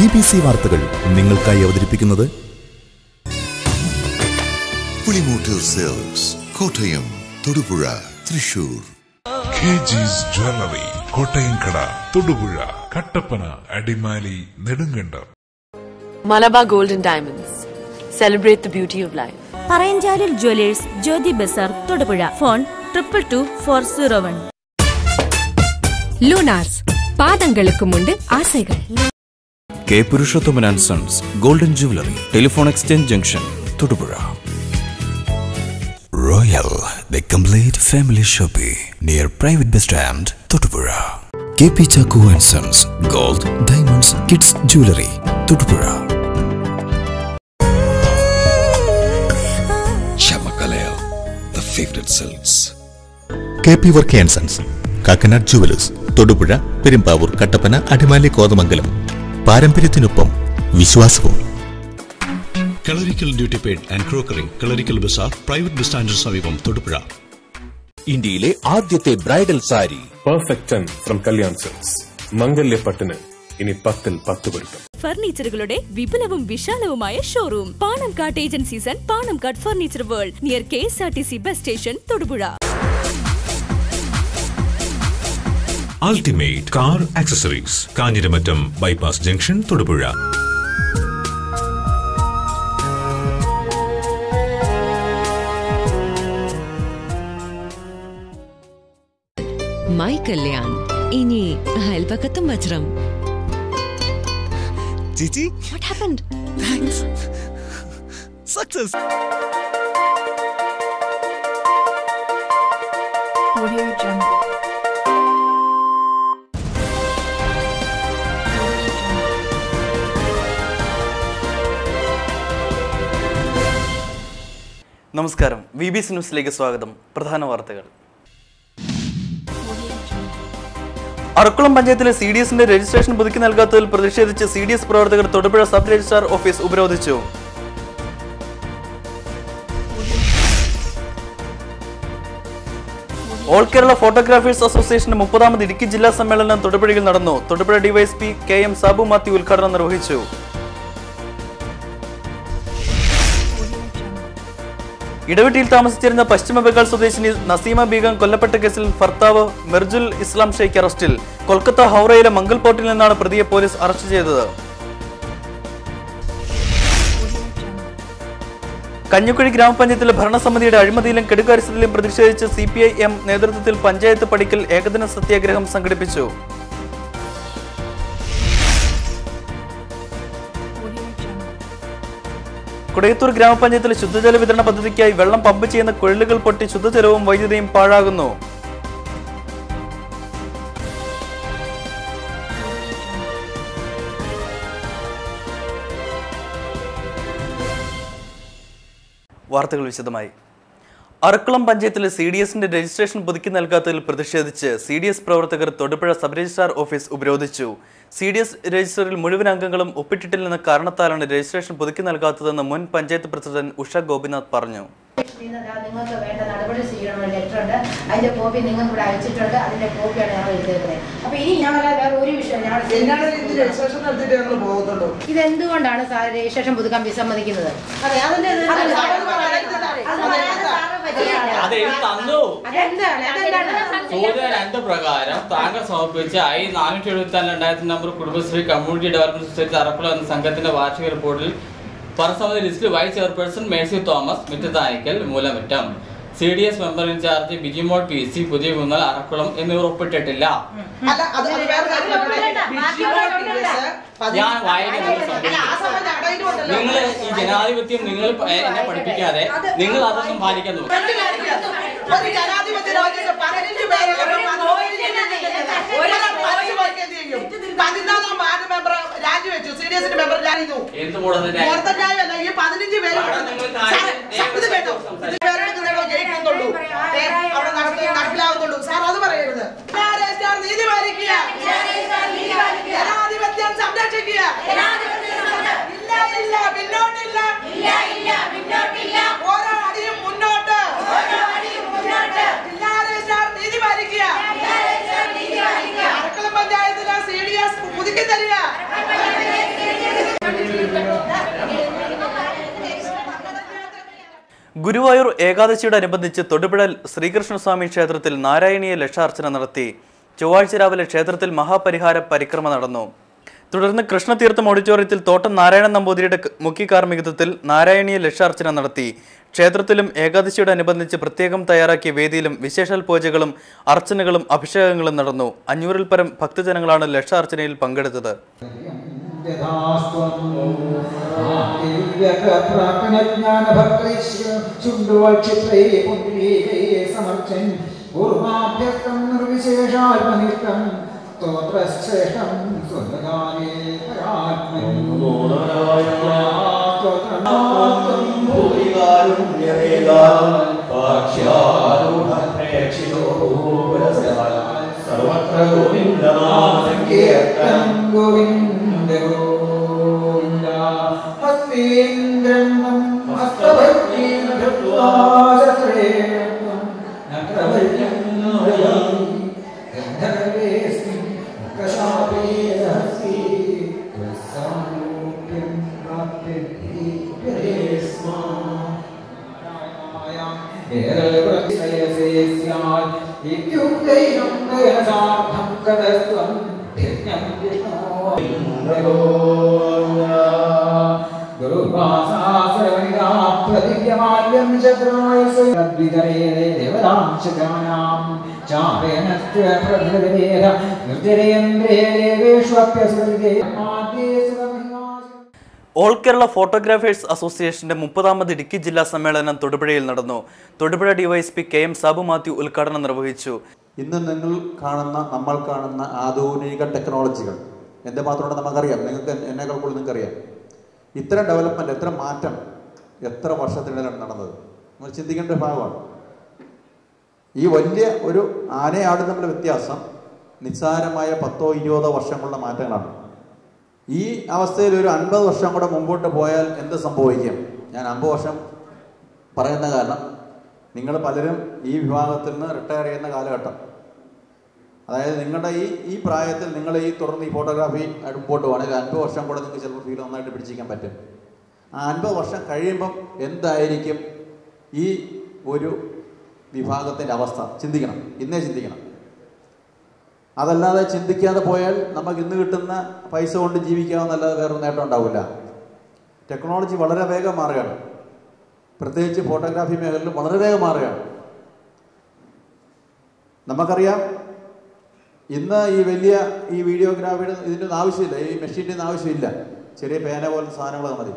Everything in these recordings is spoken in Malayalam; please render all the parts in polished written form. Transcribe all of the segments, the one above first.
BBC വാർത്തകൾ നിങ്ങൾക്കായി അവതരിപ്പിക്കുന്നത് Pulimoottil sales, Kottayam, Thodupuzha, Thrissur. KG's Jewelry, കോട്ടയംകട, Thodupuzha, Kattappana, Adimali, Nedumkandam. Malabar Gold and Diamonds. Celebrate the beauty of life. Parayanchalil jewellers, Jyothi Bazaar, Thodupuzha. Phone 222401. Lunars, പാദங்களுக்குമുണ്ട് ആസൈകൾ. K Purushothaman and sons golden jewellery, telephone exchange junction, Thodupuzha. Royal the complete family shopping near private bus stand, Thodupuzha. KP Chacko and sons gold, diamonds, kids jewellery, Thodupuzha. The favorite silks. KP Work and Sons, Kakkanad jewellers, Thodupuzha, Perumbavoor, Kattappana, Adimali, Kothamangalam. പാരമ്പര്യത്തിനൊപ്പം വിശ്വാസവും. Kalarickal duty paid and crockery, Kalarickal Bazaar, private bus സ്റ്റാൻഡിന് സമീപം, തൊടുപുഴ. ഇന്ത്യയിലെ ആദ്യത്തെ bridal sari perfect from Kalyan silks. മംഗല്യപ്പട്ടിന് ഇനി 10ൽ 10 കൊടുക്കും. ഫർണിച്ചറുകളുടെ വിപുലവും വിശാലവുമായ showroom Panamkad agencies and Panamkad furniture world near KSRTC bus station, Thodupuzha. Ultimate Car Accessories, Kanjiramattom bypass junction, Thodupuzha. My Kalyan, ഇനി അയൽപക്കത്തും വജ്രം. Gigi, What happened? thanks. Success. Audio Jungle. നമസ്കാരം, BBC ന്യൂസിലേക്ക് സ്വാഗതം. പ്രധാന വാർത്തകൾ. അറക്കുളം പഞ്ചായത്തിലെ CDSന്റെ രജിസ്ട്രേഷൻ പുതുക്കി നൽകാത്തതിൽ പ്രതിഷേധിച്ച് CDS പ്രവർത്തകർ തൊടുപുഴ സബ് രജിസ്ട്രാർ ഓഫീസ് ഉപരോധിച്ചു. ഓൾ കേരള ഫോട്ടോഗ്രാഫേഴ്സ് അസോസിയേഷന്റെ 30ാമത് ഇടുക്കി ജില്ലാ സമ്മേളനം തൊടുപുഴയിൽ നടന്നു. തൊടുപുഴ DYSP KM സാബു മാത്യു ഉദ്ഘാടനം നിർവഹിച്ചു. ഇടവെട്ടിയിൽ താമസിച്ചിരുന്ന പശ്ചിമ ബംഗാൾ സ്വദേശിനി നസീമ ബീഗം കൊല്ലപ്പെട്ട കേസിൽ ഭർത്താവ് മിർജുൽ ഇസ്ലാം ഷെയ്ഖ് അറസ്റ്റിൽ. കൊൽക്കത്ത ഹൗറയിലെ മംഗൽ പോർട്ടിൽ നിന്നാണ് പ്രതിയെ പോലീസ് അറസ്റ്റ് ചെയ്തത്. കഞ്ഞിക്കുഴി ഗ്രാമപഞ്ചായത്തിലെ ഭരണസമിതിയുടെ അഴിമതിയിലും കെടുകാര്യസ്ഥതയിലും പ്രതിഷേധിച്ച് CPIM നേതൃത്വത്തിൽ പഞ്ചായത്ത് പടിക്കൽ ഏകദിന സത്യാഗ്രഹം സംഘടിപ്പിച്ചു. കുടയത്തൂർ ഗ്രാമപഞ്ചായത്തിലെ ശുദ്ധജല വിതരണ പദ്ധതിക്കായി വെള്ളം പമ്പ് ചെയ്യുന്ന കുഴലുകൾ പൊട്ടി ശുദ്ധജലവും വൈദ്യുതിയും പാഴാകുന്നു. വാർത്തകൾ വിശദമായി. അറക്കുളം പഞ്ചായത്തിലെ CDSന്റെ രജിസ്ട്രേഷൻ പുതുക്കി നൽകാത്തതിൽ പ്രതിഷേധിച്ച് CDS പ്രവർത്തകർ തൊടുപുഴ സബ് രജിസ്ട്രാർ ഓഫീസ് ഉപരോധിച്ചു. CDS രജിസ്റ്ററിൽ മുഴുവൻ അംഗങ്ങളും ഒപ്പിട്ടിട്ടില്ലെന്ന കാരണത്താലാണ് രജിസ്ട്രേഷൻ പുതുക്കി നൽകാത്തതെന്ന് മുൻ പഞ്ചായത്ത് പ്രസിഡന്റ് ഉഷ ഗോപിനാഥ് പറഞ്ഞു. നിങ്ങൾക്ക് വേണ്ട നടപടി സ്വീകരണ ലെറ്റർ ഉണ്ട്, അതിന്റെ കോപ്പി നിങ്ങൾക്ക് ഇവിടെ അയച്ചിട്ടുണ്ട്. അതിന്റെ കോപ്പിയാണ് ഞങ്ങൾ എഴുതിയത്. അപ്പൊ ഇനി ഞാൻ വേറെ ഒരു വിഷയം, ഇതെന്തുകൊണ്ടാണ് സാർ രജിസ്ട്രേഷൻ പുതുക്കാൻ വിസമ്മതിക്കുന്നത്? പ്രകാരം താങ്കൾ സമർപ്പിച്ച I-474 number Kudumbashree community development society Arakkulam എന്ന സംഘത്തിന്റെ വാർഷിക റിപ്പോർട്ടിൽ ഭരണസമിതി ലിസ്റ്റിൽ vice chairperson Mercy Thomas, Mittathanickal, Moolamattom, CDS member in charge Bijimol PC, Puthiyakunnal, Arakkulam എന്നിവർ ഒപ്പിട്ടിട്ടില്ല. ഞാൻ നിങ്ങൾ ഈ ജനാധിപത്യം നിങ്ങൾ എന്നെ പഠിപ്പിക്കാതെ നിങ്ങൾ അതൊന്നും പാലിക്കാൻ നോക്കും. അറക്കുളം പഞ്ചായത്തിലെ CDS പുതുക്കി തരിക. ഗുരുവായൂർ ഏകാദശിയോടനുബന്ധിച്ച് തൊടുപുഴ ശ്രീകൃഷ്ണസ്വാമി ക്ഷേത്രത്തിൽ നാരായണീയ ലക്ഷാർച്ചന നടത്തി. ചൊവ്വാഴ്ച രാവിലെ ക്ഷേത്രത്തിൽ മഹാപരിഹാര പരിക്രമ നടന്നു. തുടർന്ന് കൃഷ്ണതീർത്ഥം ഓഡിറ്റോറിയത്തിൽ തോട്ടം നാരായണൻ നമ്പൂതിരിയുടെ മുഖ്യ കാർമ്മികത്വത്തിൽ നാരായണീയ ലക്ഷാർച്ചന നടത്തി. ക്ഷേത്രത്തിലും ഏകാദശിയോടനുബന്ധിച്ച് പ്രത്യേകം തയ്യാറാക്കിയ വേദിയിലും വിശേഷാൽ പൂജകളും അർച്ചനകളും അഭിഷേകങ്ങളും നടന്നു. 500-ൽ പരം ഭക്തജനങ്ങളാണ് ലക്ഷാർച്ചനയിൽ പങ്കെടുത്തത്. ഓൾ കേരള ഫോട്ടോഗ്രാഫേഴ്സ് അസോസിയേഷന്റെ 30ാമത് ഇടുക്കി ജില്ലാ സമ്മേളനം തൊടുപുഴയിൽ നടന്നു. തൊടുപുഴ ഡിവൈഎസ്പി KM സാബു മാത്യു ഉദ്ഘാടനം നിർവഹിച്ചു. ഇന്ന് നമ്മൾ കാണുന്ന ആധുനിക ടെക്നോളജികൾ എന്തുമാത്രമുണ്ട് നമുക്കറിയാം. നിങ്ങൾക്ക് എന്നേക്കാൾ കൂടുതൽ നിങ്ങൾക്കറിയാം. ഇത്ര ഡെവലപ്മെന്റ്, എത്ര മാറ്റം എത്ര വർഷത്തിനിടയിലാണ് നടന്നത് നമ്മൾ ചിന്തിക്കേണ്ട ഒരു ഭാഗമാണ്. ഈ വലിയ ഒരു ആനയാട് തമ്മിലുള്ള വ്യത്യാസം നിസ്സാരമായ 10-20 വർഷങ്ങളുള്ള മാറ്റങ്ങളാണ്. ഈ അവസ്ഥയിൽ ഒരു 50 വർഷം കൂടെ മുമ്പോട്ട് പോയാൽ എന്ത് സംഭവിക്കും? ഞാൻ 50 വർഷം പറയുന്ന കാരണം നിങ്ങൾ പലരും ഈ വിഭാഗത്തിൽ നിന്ന് റിട്ടയർ ചെയ്യുന്ന കാലഘട്ടം, അതായത് നിങ്ങളുടെ ഈ പ്രായത്തിൽ നിങ്ങൾ തുടർന്ന് ഈ ഫോട്ടോഗ്രാഫി മുമ്പോട്ട് പോകണമെങ്കിൽ 50 വർഷം കൂടെ നിങ്ങൾക്ക് ചിലപ്പോൾ ഫീൽ നന്നായിട്ട് പിടിച്ചിരിക്കാൻ പറ്റും. ആ 50 വർഷം കഴിയുമ്പം എന്തായിരിക്കും ഈ ഒരു വിഭാഗത്തിൻ്റെ അവസ്ഥ? ചിന്തിക്കണം, ഇന്നേ ചിന്തിക്കണം. അതല്ലാതെ ചിന്തിക്കാതെ പോയാൽ നമുക്ക് ഇന്ന് കിട്ടുന്ന പൈസ കൊണ്ട് ജീവിക്കാമെന്നല്ലാതെ വേറൊരു നേട്ടം ഉണ്ടാവില്ല. ടെക്നോളജി വളരെ വേഗം മാറുകയാണ്. പ്രത്യേകിച്ച് ഫോട്ടോഗ്രാഫി മേഖലയിൽ വളരെ വേഗം മാറുകയാണ്. നമുക്കറിയാം, ഇന്ന് ഈ വീഡിയോഗ്രാഫിയുടെ ഇതിൻ്റെ ഒന്നും ആവശ്യമില്ല, ഈ മെഷീൻ്റെ ഒന്നും ആവശ്യമില്ല. ചെറിയ പേന പോലത്തെ സാധനങ്ങൾ മതി.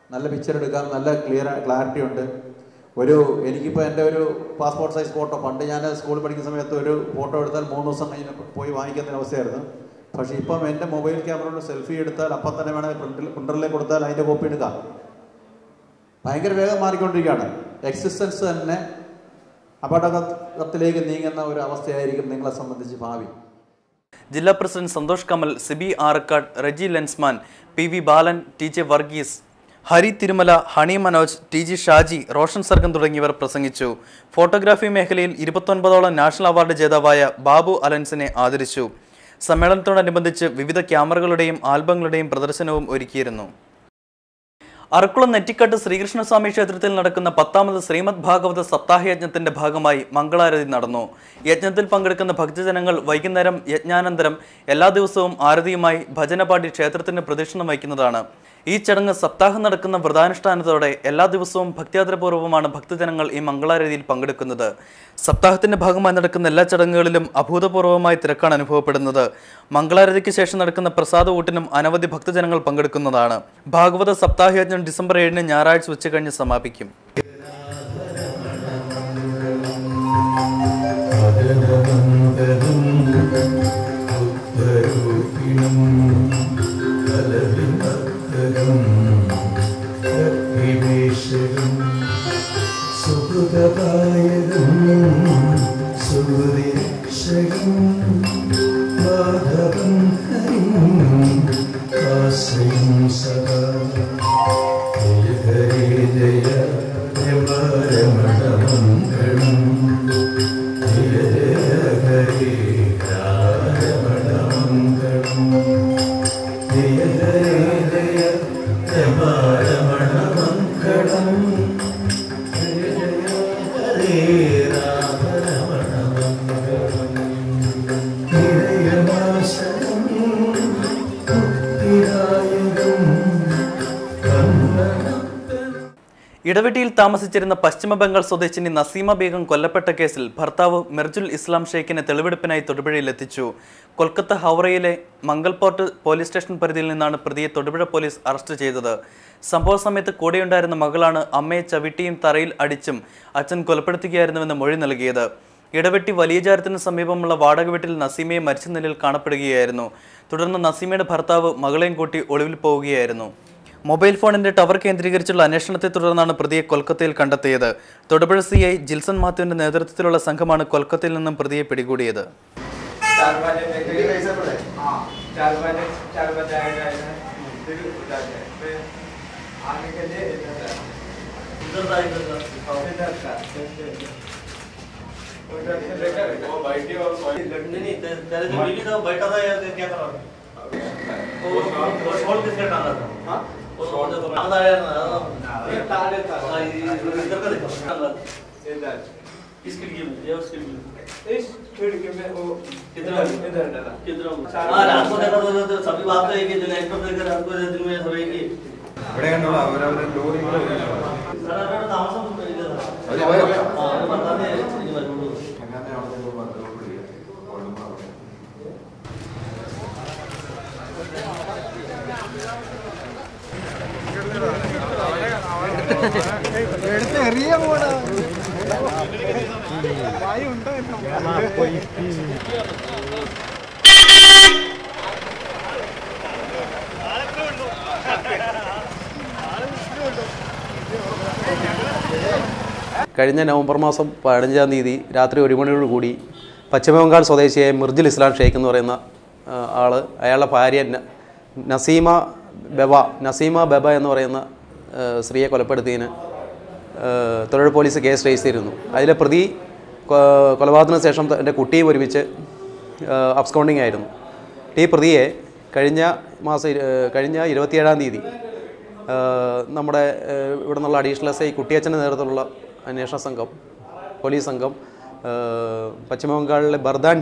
നല്ല പിക്ചർ എടുക്കാം, നല്ല ക്ലാരിറ്റി ഉണ്ട്. എനിക്കിപ്പോൾ എൻ്റെ ഒരു പാസ്പോർട്ട് സൈസ് ഫോട്ടോ, പണ്ട് ഞാൻ സ്കൂളിൽ പഠിക്കുന്ന സമയത്ത് ഒരു ഫോട്ടോ എടുത്താൽ 3 ദിവസം കഴിഞ്ഞ് പോയി വാങ്ങിക്കുന്ന അവസ്ഥയായിരുന്നു. പക്ഷേ ഇപ്പം എൻ്റെ മൊബൈൽ ക്യാമറയുടെ സെൽഫി എടുത്താൽ അപ്പം തന്നെ വേണമെങ്കിൽ പ്രിൻ്ററിലേക്ക് കൊടുത്താൽ അതിൻ്റെ കോപ്പി എടുക്കാം. ഭയങ്കര വേഗം മാറിക്കൊണ്ടിരിക്കുകയാണ്. എക്സിസ്റ്റൻസ് തന്നെ അപകടത്തിലേക്ക് നീങ്ങുന്ന ഒരു അവസ്ഥയായിരിക്കും നിങ്ങളെ സംബന്ധിച്ച് ഭാവി. ജില്ലാ president Santhosh Kamal, Siby Arakkad, Reji Lensman, PV Balan, TJ Varghese, Hari Thirumala, Honey Manoj, TG Shaji, Roshan Sargam തുടങ്ങിയവർ പ്രസംഗിച്ചു. ഫോട്ടോഗ്രാഫി മേഖലയിൽ 29ഓളം നാഷണൽ അവാർഡ് ജേതാവായ ബാബു അലൻസിനെ ആദരിച്ചു. സമ്മേളനത്തോടനുബന്ധിച്ച് വിവിധ ക്യാമറകളുടെയും ആൽബങ്ങളുടെയും പ്രദർശനവും ഒരുക്കിയിരുന്നു. അറക്കുളം നെറ്റിക്കാട്ട് ശ്രീകൃഷ്ണസ്വാമി ക്ഷേത്രത്തിൽ നടക്കുന്ന 10ാമത് ശ്രീമദ് ഭാഗവത സപ്താഹയജ്ഞത്തിന്റെ ഭാഗമായി മംഗളാരതി നടന്നു. യജ്ഞത്തിൽ പങ്കെടുക്കുന്ന ഭക്തജനങ്ങൾ വൈകുന്നേരം യജ്ഞാനന്തരം എല്ലാ ദിവസവും ആരതിയുമായി ഭജനപാടി ക്ഷേത്രത്തിന് പ്രദക്ഷിണം വയ്ക്കുന്നതാണ്. ഈ ചടങ്ങ് സപ്താഹം നടക്കുന്ന വ്രതാനുഷ്ഠാനത്തോടെ എല്ലാ ദിവസവും ഭക്ത്യാദരപൂർവ്വമാണ് ഭക്തജനങ്ങൾ ഈ മംഗളാരതിയിൽ പങ്കെടുക്കുന്നത്. സപ്താഹത്തിന്റെ ഭാഗമായി നടക്കുന്ന എല്ലാ ചടങ്ങുകളിലും അഭൂതപൂർവമായ തിരക്കാണ് അനുഭവപ്പെടുന്നത്. മംഗളാരതിക്ക് ശേഷം നടക്കുന്ന പ്രസാദ ഊട്ടിനും അനവധി ഭക്തജനങ്ങൾ പങ്കെടുക്കുന്നതാണ്. ഭാഗവത സപ്താഹയജ്ഞം ഡിസംബർ 7 ഞായറാഴ്ച ഉച്ചകഴിഞ്ഞ് സമാപിക്കും. ഇടവെട്ടിയിൽ താമസിച്ചിരുന്ന പശ്ചിമ ബംഗാൾ സ്വദേശിനി നസീമ ബീഗം കൊല്ലപ്പെട്ട കേസിൽ ഭർത്താവ് മിർജുൽ ഇസ്ലാം ഷെയ്ഖിനെ തെളിവെടുപ്പിനായി തൊടുപുഴയിലെത്തിച്ചു. കൊൽക്കത്ത ഹൗറയിലെ മംഗൽപോർട്ട് പോലീസ് സ്റ്റേഷൻ പരിധിയിൽ നിന്നാണ് പ്രതിയെ തൊടുപുഴ പോലീസ് അറസ്റ്റ് ചെയ്തത്. സംഭവ സമയത്ത് കൂടെയുണ്ടായിരുന്ന മകളാണ് അമ്മയെ ചവിട്ടിയും തറയിൽ അടിച്ചും അച്ഛൻ കൊലപ്പെടുത്തുകയായിരുന്നുവെന്ന് മൊഴി നൽകിയത്. ഇടവെട്ടി വലിയജാരത്തിന് സമീപമുള്ള വാടക വീട്ടിൽ നസീമയെ മരിച്ച നിലയിൽ കാണപ്പെടുകയായിരുന്നു. തുടർന്ന് നസീമയുടെ ഭർത്താവ് മകളെയും കൂട്ടി ഒളിവിൽ പോവുകയായിരുന്നു. മൊബൈൽ ഫോണിന്റെ ടവർ കേന്ദ്രീകരിച്ചുള്ള അന്വേഷണത്തെ തുടർന്നാണ് പ്രതിയെ കൊൽക്കത്തയിൽ കണ്ടെത്തിയത്. തൊടുപുഴ CI ജിൽസൺ മാത്യുവിന്റെ നേതൃത്വത്തിലുള്ള സംഘമാണ് കൊൽക്കത്തയിൽ നിന്നും പ്രതിയെ പിടികൂടിയത്. കഴിഞ്ഞ നവംബർ മാസം 15-ാം തീയതി രാത്രി 1 മണിയോടുകൂടി പശ്ചിമബംഗാൾ സ്വദേശിയായ മിർജുൽ ഇസ്ലാം ഷെയ്ഖ് എന്ന് പറയുന്ന ആൾ, അയാളുടെ ഭാര്യ നസീമ ബെബ എന്ന് പറയുന്ന സ്ത്രീയെ കൊലപ്പെടുത്തിയതിന് തൊടുപുഴ പോലീസ് കേസ് രജിസ്റ്റർ ചെയ്തിരുന്നു. അതിലെ പ്രതി കൊലപാതകത്തിന് ശേഷം എൻ്റെ കുട്ടിയും ഒരുമിച്ച് അബ്സ്കൗണ്ടിങ് ആയിരുന്നു. ഈ പ്രതിയെ കഴിഞ്ഞ 27-ാം തീയതി നമ്മുടെ ഇവിടെ നിന്നുള്ള അഡീഷണൽ SI കുട്ടിയച്ഛൻ്റെ നേതൃത്വത്തിലുള്ള അന്വേഷണ സംഘം, പോലീസ് സംഘം പശ്ചിമബംഗാളിലെ ബർദാൻ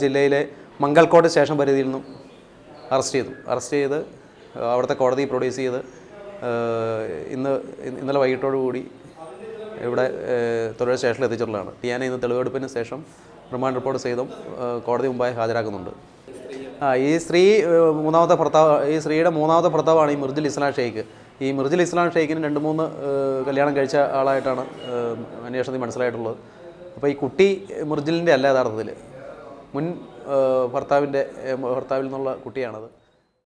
ജില്ലയിലെ മംഗൽകോട്ട് സ്റ്റേഷൻ പരിധിയിൽ നിന്നും അറസ്റ്റ് ചെയ്ത് അവിടുത്തെ കോടതി പ്രൊഡ്യൂസ് ചെയ്ത് ഇന്നലെ വൈകിട്ടോടുകൂടി ഇവിടെ തൊടുപുഴ സ്റ്റേഷനിൽ എത്തിച്ചിട്ടുള്ളതാണ്. ടിയാനെ ഇന്ന് തെളിവെടുപ്പിന് ശേഷം റിമാൻഡ് റിപ്പോർട്ട് സഹിതം കോടതി മുമ്പായി ഹാജരാക്കുന്നുണ്ട്. ഈ സ്ത്രീയുടെ മൂന്നാമത്തെ ഭർത്താവാണ് ഈ മിർജുൽ ഇസ്ലാം ഷെയ്ഖ്. ഈ മിർജുൽ ഇസ്ലാം ഷെയ്ഖിന് 2-3 കല്യാണം കഴിച്ച ആളായിട്ടാണ് അന്വേഷണത്തിൽ മനസ്സിലായിട്ടുള്ളത്. അപ്പോൾ ഈ കുട്ടി മിർജുലിൻ്റെ അല്ല, യഥാർത്ഥത്തിൽ മുൻ ഭർത്താവിൽ നിന്നുള്ള കുട്ടിയാണത്.